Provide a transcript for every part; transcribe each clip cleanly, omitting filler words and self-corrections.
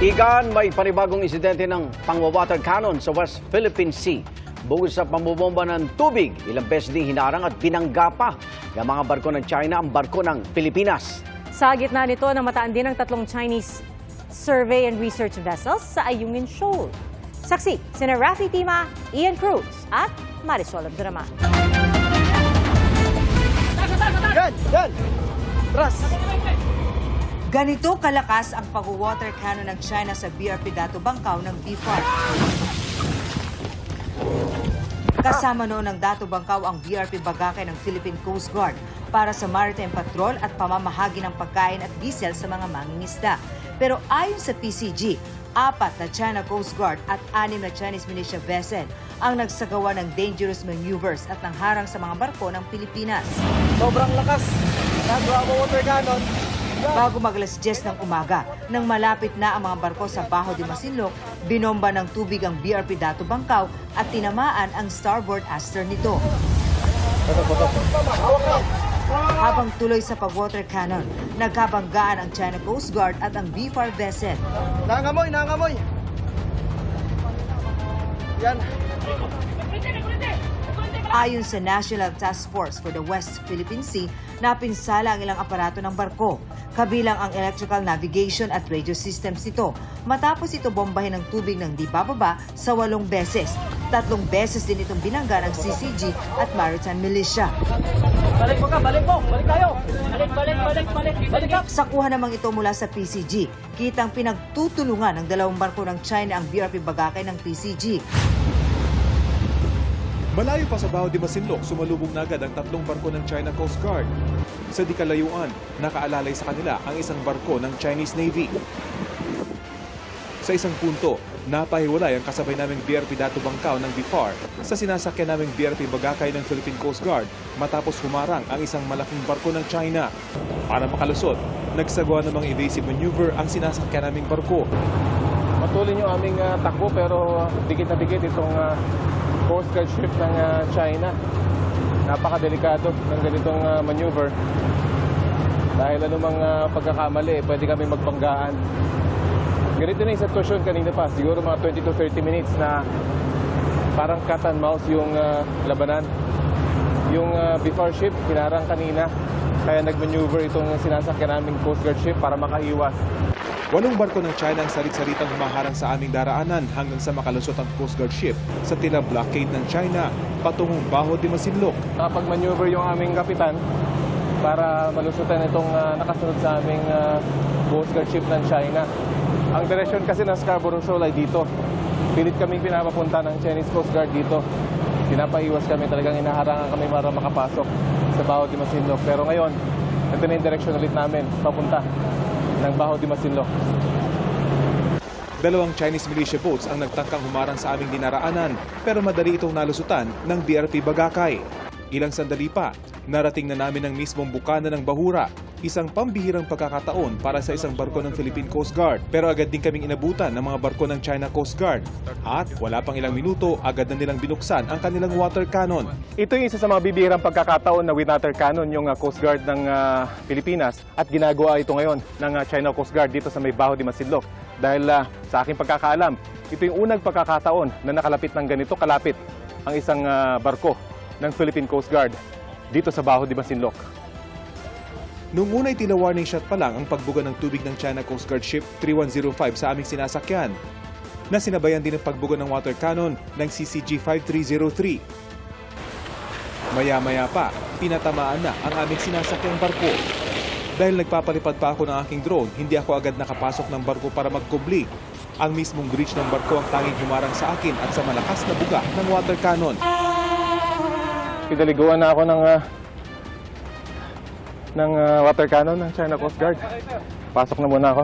Igan, may panibagong insidente ng pangwa-water cannon sa West Philippine Sea. Bukod sa pambobomba ng tubig, ilang beses din hinarang at binangga pa ng mga barko ng China ang barko ng Pilipinas. Sa gitna nito, namataan din ang tatlong Chinese survey and research vessels sa Ayungin Shoal. Saksi, sina Rafi Tima, Ian Cruz at Marisol Abduraman. Ganito kalakas ang pag-water cannon ng China sa BRP Dato Bangkaw ng BFAR. Kasama noon ng Dato Bangkaw ang BRP Bagakay ng Philippine Coast Guard para sa maritime patrol at pamamahagi ng pagkain at diesel sa mga mangingisda. Pero ayon sa PCG, 4 na China Coast Guard at 6 na Chinese militia vessel ang nagsagawa ng dangerous maneuvers at nangharang sa mga barko ng Pilipinas. Sobrang lakas. Nagawa mo water cannon. Bago mag-alas 10 ng umaga, nang malapit na ang mga barko sa Baho de Masinloc, binomba ng tubig ang BRP Dato Bangkaw at tinamaan ang starboard aster nito. Habang tuloy sa pag-water cannon, nagkabanggaan ang China Coast Guard at ang BFAR vessel. Nangamoy, nangamoy. Yan. Ayon sa National Task Force for the West Philippine Sea, napinsala ang ilang aparato ng barko, kabilang ang electrical navigation at radio systems nito, matapos ito bombahin ng tubig ng di bababa sa 8 beses. 3 beses din itong binangga ng CCG at Maritime Militia. Balik po ka, balik po. Balik tayo. Balik up. Sakuha namang ito mula sa PCG. Kitang pinagtutulungan ng 2 barko ng China ang BRP Bagakay ng PCG. Malayo pa sa Baho de Masinloc, sumalubog na agad ang 3 barko ng China Coast Guard. Sa di kalayuan, nakaalalay sa kanila ang isang barko ng Chinese Navy. Sa isang punto, napahiwalay ang kasabay naming BRP Dato Bangkaw ng BFAR sa sinasakyan naming BRP Bagakay ng Philippine Coast Guard matapos humarang ang isang malaking barko ng China. Para makalusot, nagsagawa namang evasive maneuver ang sinasakyan naming barko. Patuloy yung aming takbo pero dikit na dikit itong Coast Guard ship ng China. Napakadelikado ng ganitong maneuver. Dahil anumang pagkakamali, pwede kami magbanggaan. Ganito na yung sitwasyon kanina pa. Siguro mga 20 to 30 minutes na parang cat and mouse yung labanan. Yung BFAR ship, kinarang kanina. Kaya nag-maneuver itong sinasakyan naming Coast Guard ship para makaiwas. 8 barko ng China ang salit-salitang humaharang sa aming daraanan hanggang sa makalusot ang Coast Guard ship sa tila blockade ng China patungong Baho de Masinloc. Nakapag-maneuver yung aming kapitan para malusutan itong nakasunod sa aming Coast Guard ship ng China. Ang direksyon kasi ng Scarborough Shoal ay dito. Pilit kaming pinapapunta ng Chinese Coast Guard dito. Pinapaiwas kami, talagang inaharangan kami para makapasok sa Baho de Masinloc. Pero ngayon, ito na yung direksyon ulit namin, papunta ng Baho de Masinloc. 2 Chinese militia boats ang nagtangkang humarang sa aming dinaraanan pero madali itong nalusutan ng BRP Bagakay. Ilang sandali pa, narating na namin ang mismong bukana ng Bahura, isang pambihirang pagkakataon para sa isang barko ng Philippine Coast Guard. Pero agad din kaming inabutan ng mga barko ng China Coast Guard. At wala pang ilang minuto, agad na nilang binuksan ang kanilang water cannon. Ito yung isa sa mga bibihirang pagkakataon na with water cannon yung Coast Guard ng Pilipinas at ginagawa ito ngayon ng China Coast Guard dito sa may Baho de Masinloc. Dahil sa aking pagkakaalam, ito yung unang pagkakataon na nakalapit ng ganito kalapit ang isang barko ng Philippine Coast Guard dito sa Baho de Masinloc. Noong una'y tila warning shot pa lang ang pagbuga ng tubig ng China Coast Guard Ship 3105 sa aming sinasakyan, na sinabayan din ang pagbuga ng water cannon ng CCG 5303. Maya-maya pa, pinatamaan na ang aming sinasakyang barko. Dahil nagpapalipad pa ako ng aking drone, hindi ako agad nakapasok ng barko para magkubli. Ang mismong bridge ng barko ang tanging humarang sa akin at sa malakas na buga ng water cannon. Pinaliguan na ako ng water cannon ng China Coast Guard. Pasok na muna ako.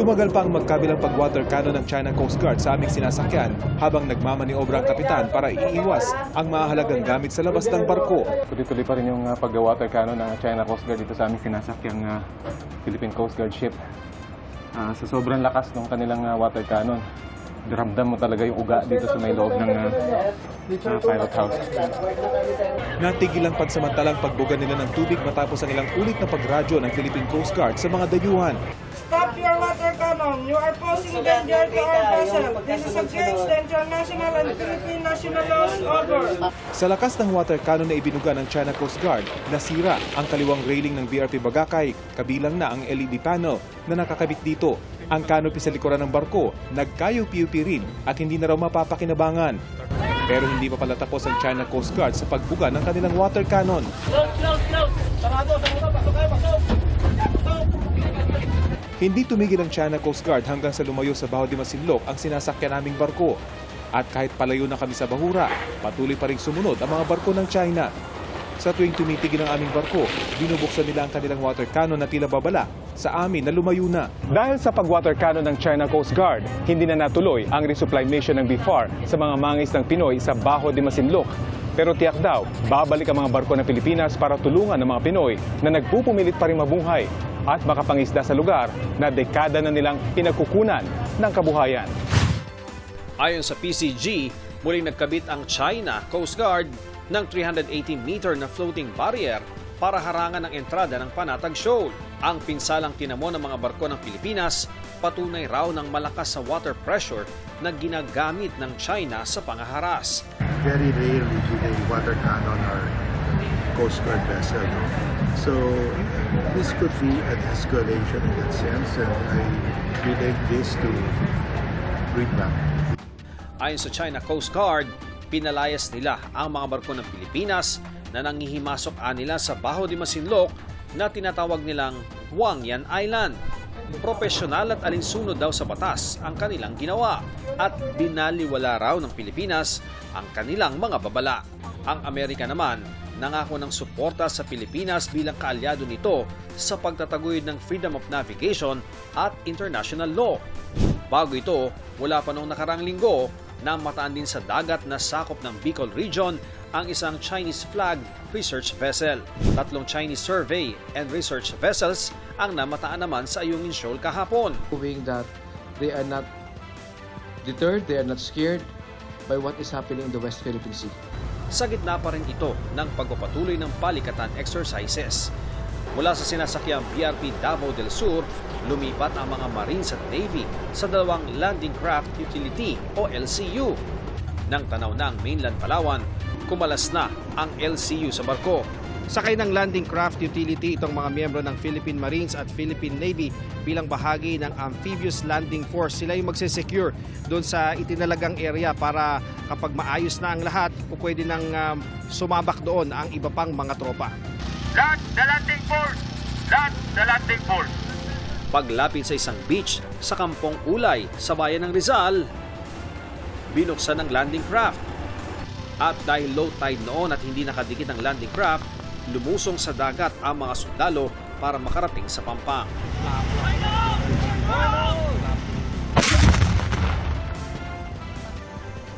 Tumagal pa ang magkabilang pag-water cannon ng China Coast Guard sa aming sinasakyan habang nagmamaniobra ang kapitan para iiwas ang mahalagang gamit sa labas ng barko. Tuloy-tuloy pa rin yung pag-water cannon ng China Coast Guard dito sa aming sinasakyang Philippine Coast Guard ship. Sa sobrang lakas ng kanilang water cannon, ramdam mo talaga yung uga dito sa may loob pilot house. Natigil ang pansamantalang pagbuga nila ng tubig matapos ang ilang ulit na pagradyo ng Philippine Coast Guard sa mga dayuhan. Stop your water cannon. You are posing danger to our vessel. This is against the international and Philippine national laws. Over. Sa lakas ng water cannon na ibinuga ng China Coast Guard, nasira ang kaliwang railing ng BRP Bagakay, kabilang na ang LED panel na nakakabit dito. Ang canopy sa likuran ng barko, nagkayo-piupi rin at hindi na raw mapapakinabangan. Pero hindi pa pala tapos ang China Coast Guard sa pagbuga ng kanilang water cannon. Close! Sarado! Pasok kayo! Pasok! Hindi tumigil ang China Coast Guard hanggang sa lumayo sa Baho de Masinloc ang sinasakyan naming barko. At kahit palayo na kami sa bahura, patuloy pa rin sumunod ang mga barko ng China. Sa tuwing tumitigil ang aming barko, binubuksan nila ang kanilang water cannon na tila babala sa amin na lumayo na. Dahil sa pag-water cannon ng China Coast Guard, hindi na natuloy ang resupply mission ng BFAR sa mga mangisdang Pinoy sa Baho de Masinloc. Pero tiyak daw, babalik ang mga barko ng Pilipinas para tulungan ang mga Pinoy na nagpupumilit pa rin mabuhay at makapangisda sa lugar na dekada na nilang pinagkukunan ng kabuhayan. Ayon sa PCG, muling nagkabit ang China Coast Guard ng 380-meter na floating barrier para harangan ang entrada ng Panatag Shoal. Ang pinsalang tinamo ng mga barko ng Pilipinas, patunay raw ng malakas sa water pressure na ginagamit ng China sa pangaharas. Very rarely do they water cannon our Coast Guard vessel. So this could be an escalation in that sense, and I relate this to bring back. Ayon sa China Coast Guard, pinalayas nila ang mga barko ng Pilipinas na nangihimasok nila sa Baho de Masinloc na tinatawag nilang Huangyan Island. Profesional at alinsunod daw sa batas ang kanilang ginawa at binaliwala raw ng Pilipinas ang kanilang mga babala. Ang Amerika naman nangako ng suporta sa Pilipinas bilang kaalyado nito sa pagtataguyod ng freedom of navigation at international law. Bago ito, wala pa noong nakarang linggo, na mataan din sa dagat na sakop ng Bicol Region ang isang Chinese flag research vessel. 3 Chinese survey and research vessels ang namataan naman sa Ayungin Shoal kahapon. Proving that they are not deterred, they are not scared by what is happening in the West Philippine Sea. Sa gitna pa rin ito ng pagpapatuloy ng palikatan exercises. Mula sa sinasakyang BRP Davao del Sur, lumipat ang mga Marines at Navy sa 2 Landing Craft Utility o LCU. Nang tanaw na ang mainland Palawan, kumalas na ang LCU sa barko. Sakay ng Landing Craft Utility itong mga miyembro ng Philippine Marines at Philippine Navy bilang bahagi ng Amphibious Landing Force. Sila yung magsisecure doon sa itinalagang area para kapag maayos na ang lahat, pwede nang sumabak doon ang iba pang mga tropa. Launch the landing force! Launch the landing force! Paglapit sa isang beach sa Kampong Ulay sa bayan ng Rizal, binuksan ang landing craft. At dahil low tide noon at hindi nakadikit ang landing craft, lumusong sa dagat ang mga sundalo para makarating sa Pampang.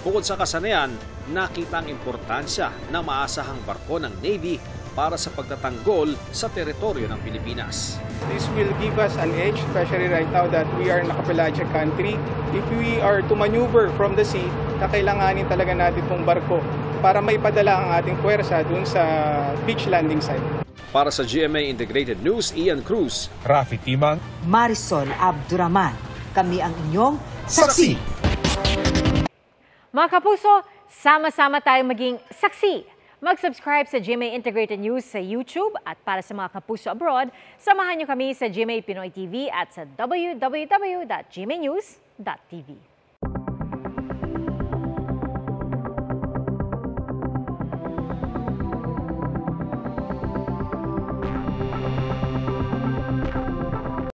Bukod sa kasanayan, nakita ang importansya ng maasahang barko ng Navy para sa pagtatanggol sa teritoryo ng Pilipinas. This will give us an edge, especially right now that we are in a pelagic country. If we are to maneuver from the sea, kakailanganin talaga natin itong barko para maipadala ang ating puwersa dun sa beach landing site. Para sa GMA Integrated News, Ian Cruz, Rafi Timang, Marisol Abduraman. Kami ang inyong saksi. Mga kapuso, sama-sama tayong maging saksi. Mag-subscribe sa GMA Integrated News sa YouTube at para sa mga kapuso abroad, samahan niyo kami sa GMA Pinoy TV at sa www.gmanews.tv.